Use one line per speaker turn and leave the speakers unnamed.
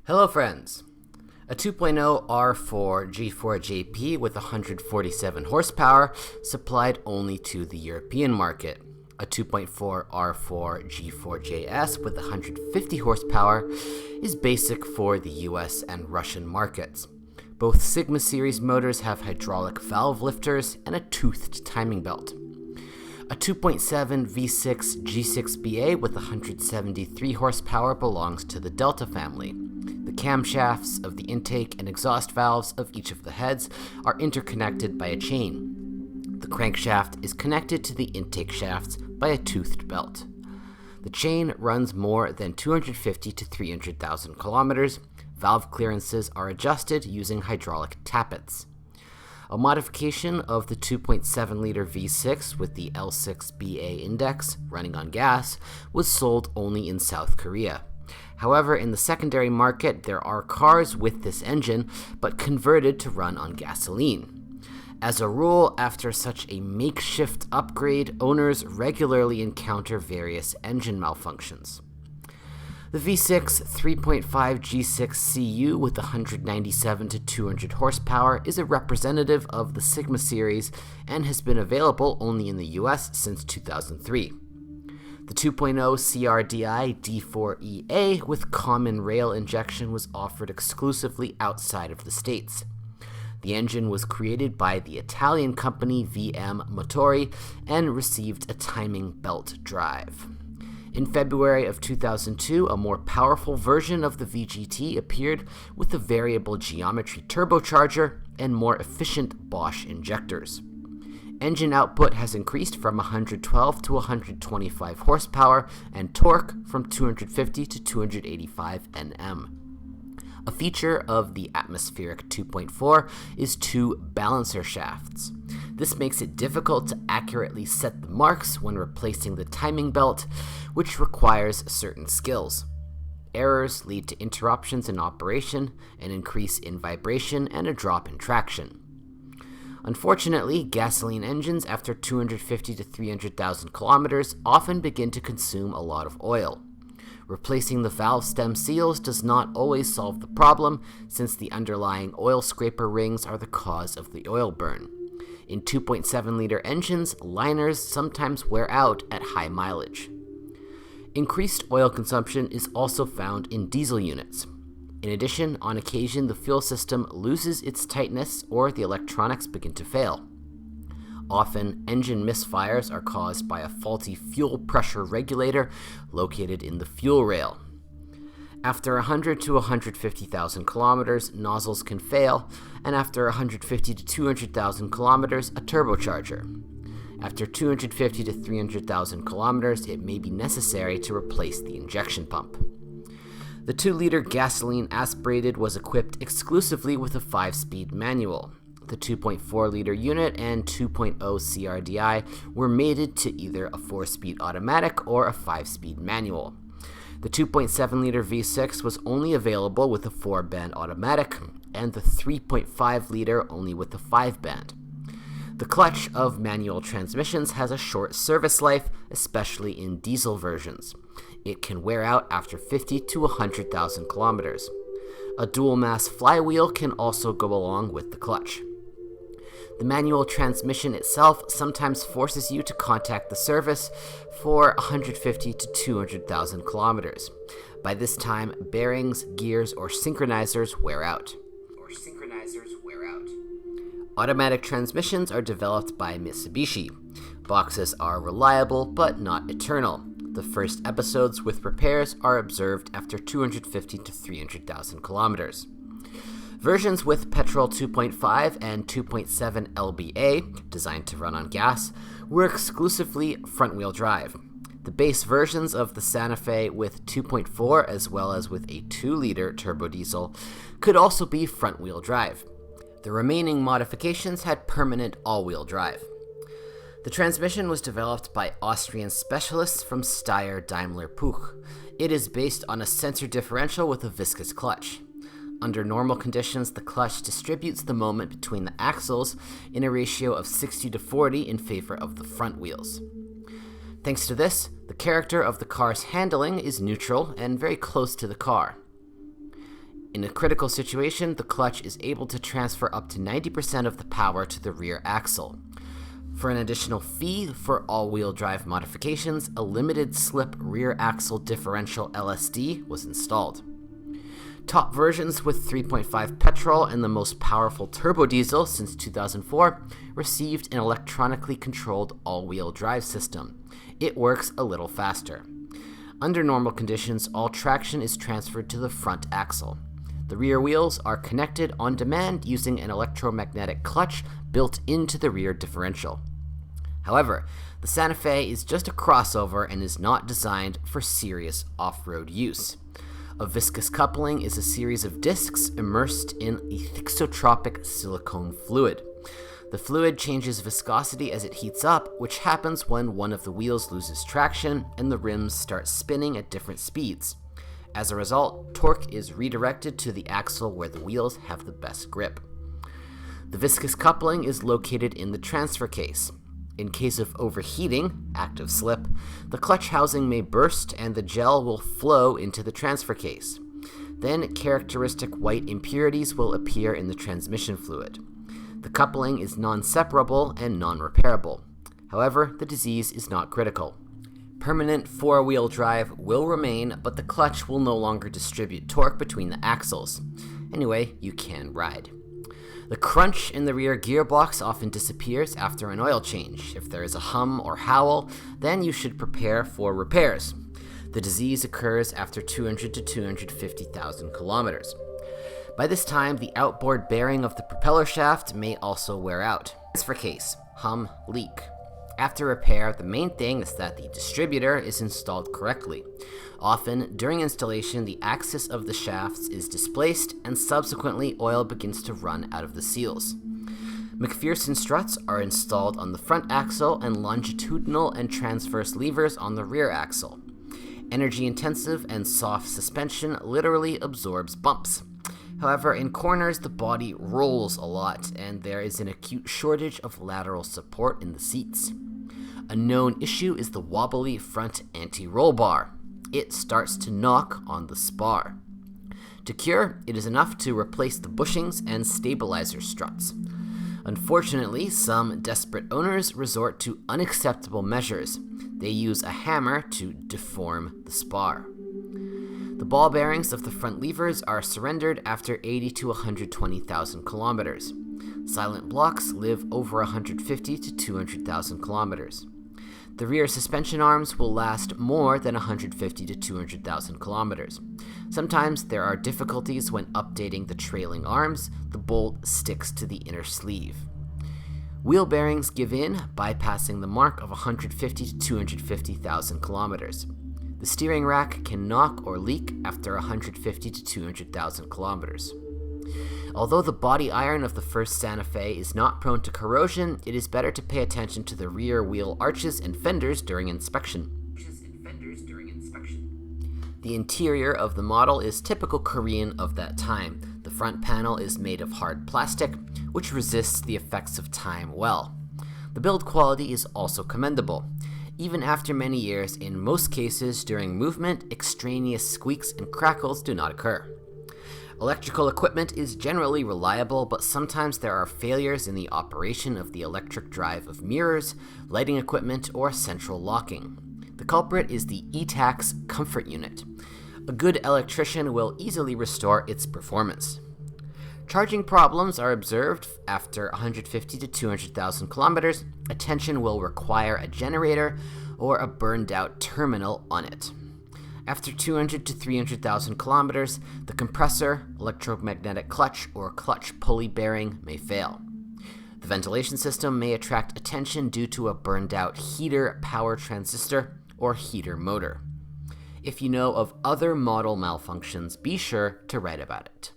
Hello friends! A 2.0 R4 G4JP with 147 horsepower supplied only to the European market. A 2.4 R4 G4JS with 150 horsepower is basic for the US and Russian markets. Both Sigma series motors have hydraulic valve lifters and a toothed timing belt. A 2.7 V6 G6BA with 173 horsepower belongs to the Delta family. The camshafts of the intake and exhaust valves of each of the heads are interconnected by a chain. The crankshaft is connected to the intake shafts by a toothed belt. The chain runs more than 250 to 300,000 kilometers. Valve clearances are adjusted using hydraulic tappets. A modification of the 2.7-liter V6 with the L6BA index running on gas was sold only in South Korea. However, in the secondary market, there are cars with this engine, but converted to run on gasoline. As a rule, after such a makeshift upgrade, owners regularly encounter various engine malfunctions. The V6 3.5 G6 CU with 197 to 200 horsepower is a representative of the Sigma series and has been available only in the US since 2003. The 2.0 CRDI D4EA with common rail injection was offered exclusively outside of the States. The engine was created by the Italian company VM Motori and received a timing belt drive. In February of 2002, a more powerful version of the VGT appeared with a variable geometry turbocharger and more efficient Bosch injectors. Engine output has increased from 112 to 125 horsepower and torque from 250 to 285 Nm. A feature of the atmospheric 2.4 is two balancer shafts. This makes it difficult to accurately set the marks when replacing the timing belt, which requires certain skills. Errors lead to interruptions in operation, an increase in vibration, and a drop in traction. Unfortunately, gasoline engines after 250 to 300,000 kilometers often begin to consume a lot of oil. Replacing the valve stem seals does not always solve the problem, since the underlying oil scraper rings are the cause of the oil burn. In 2.7-liter engines, liners sometimes wear out at high mileage. Increased oil consumption is also found in diesel units. In addition, on occasion, the fuel system loses its tightness or the electronics begin to fail. Often, engine misfires are caused by a faulty fuel pressure regulator located in the fuel rail. After 100 to 150,000 kilometers, nozzles can fail, and after 150 to 200,000 kilometers, a turbocharger. After 250 to 300,000 kilometers, it may be necessary to replace the injection pump. The 2-liter gasoline aspirated was equipped exclusively with a 5-speed manual. The 2.4-liter unit and 2.0 CRDI were mated to either a 4-speed automatic or a 5-speed manual. The 2.7-liter V6 was only available with a 4-band automatic, and the 3.5-liter only with the 5-band. The clutch of manual transmissions has a short service life, especially in diesel versions. It can wear out after 50 to 100,000 kilometers. A dual-mass flywheel can also go along with the clutch. The manual transmission itself sometimes forces you to contact the service for 150 to 200,000 kilometers. By this time, bearings, gears, or synchronizers wear out. Automatic transmissions are developed by Mitsubishi. Boxes are reliable but not eternal. The first episodes with repairs are observed after 250 to 300,000 kilometers. Versions with petrol 2.5 and 2.7 LBA, designed to run on gas, were exclusively front-wheel drive. The base versions of the Santa Fe with 2.4 as well as with a 2-liter turbo diesel could also be front-wheel drive. The remaining modifications had permanent all-wheel drive. The transmission was developed by Austrian specialists from Steyr Daimler Puch. It is based on a sensor differential with a viscous clutch. Under normal conditions, the clutch distributes the moment between the axles in a ratio of 60 to 40 in favor of the front wheels. Thanks to this, the character of the car's handling is neutral and very close to the car. In a critical situation, the clutch is able to transfer up to 90% of the power to the rear axle. For an additional fee for all-wheel drive modifications, a limited slip rear axle differential LSD was installed. Top versions with 3.5 petrol and the most powerful turbo diesel since 2004 received an electronically controlled all-wheel drive system. It works a little faster. Under normal conditions, all traction is transferred to the front axle. The rear wheels are connected on demand using an electromagnetic clutch built into the rear differential. However, the Santa Fe is just a crossover and is not designed for serious off-road use. A viscous coupling is a series of discs immersed in a thixotropic silicone fluid. The fluid changes viscosity as it heats up, which happens when one of the wheels loses traction and the rims start spinning at different speeds. As a result, torque is redirected to the axle where the wheels have the best grip. The viscous coupling is located in the transfer case. In case of overheating, active slip, the clutch housing may burst and the gel will flow into the transfer case. Then characteristic white impurities will appear in the transmission fluid. The coupling is non-separable and non-repairable. However, the disease is not critical. Permanent four-wheel drive will remain, but the clutch will no longer distribute torque between the axles. Anyway, you can ride. The crunch in the rear gearbox often disappears after an oil change. If there is a hum or howl, then you should prepare for repairs. The disease occurs after 200 to 250,000 kilometers. By this time, the outboard bearing of the propeller shaft may also wear out. Transfer case, hum, leak. After repair, the main thing is that the distributor is installed correctly. Often, during installation, the axis of the shafts is displaced and subsequently oil begins to run out of the seals. McPherson struts are installed on the front axle and longitudinal and transverse levers on the rear axle. Energy-intensive and soft suspension literally absorbs bumps. However, in corners, the body rolls a lot, and there is an acute shortage of lateral support in the seats. A known issue is the wobbly front anti-roll bar. It starts to knock on the spar. To cure, it is enough to replace the bushings and stabilizer struts. Unfortunately, some desperate owners resort to unacceptable measures. They use a hammer to deform the spar. The ball bearings of the front levers are surrendered after 80 to 120,000 kilometers. Silent blocks live over 150 to 200,000 kilometers. The rear suspension arms will last more than 150 to 200,000 kilometers. Sometimes there are difficulties when updating the trailing arms. The bolt sticks to the inner sleeve. Wheel bearings give in, bypassing the mark of 150 to 250,000 kilometers. The steering rack can knock or leak after 150 to 200,000 kilometers. Although the body iron of the first Santa Fe is not prone to corrosion, it is better to pay attention to the rear wheel arches and fenders during inspection. The interior of the model is typical Korean of that time. The front panel is made of hard plastic, which resists the effects of time well. The build quality is also commendable. Even after many years, in most cases during movement, extraneous squeaks and crackles do not occur. Electrical equipment is generally reliable, but sometimes there are failures in the operation of the electric drive of mirrors, lighting equipment, or central locking. The culprit is the e-tax comfort unit. A good electrician will easily restore its performance. Charging problems are observed after 150 to 200,000 kilometers. Attention will require a generator or a burned-out terminal on it. After 200 to 300,000 kilometers, the compressor, electromagnetic clutch, or clutch pulley bearing may fail. The ventilation system may attract attention due to a burned-out heater power transistor or heater motor. If you know of other model malfunctions, be sure to write about it.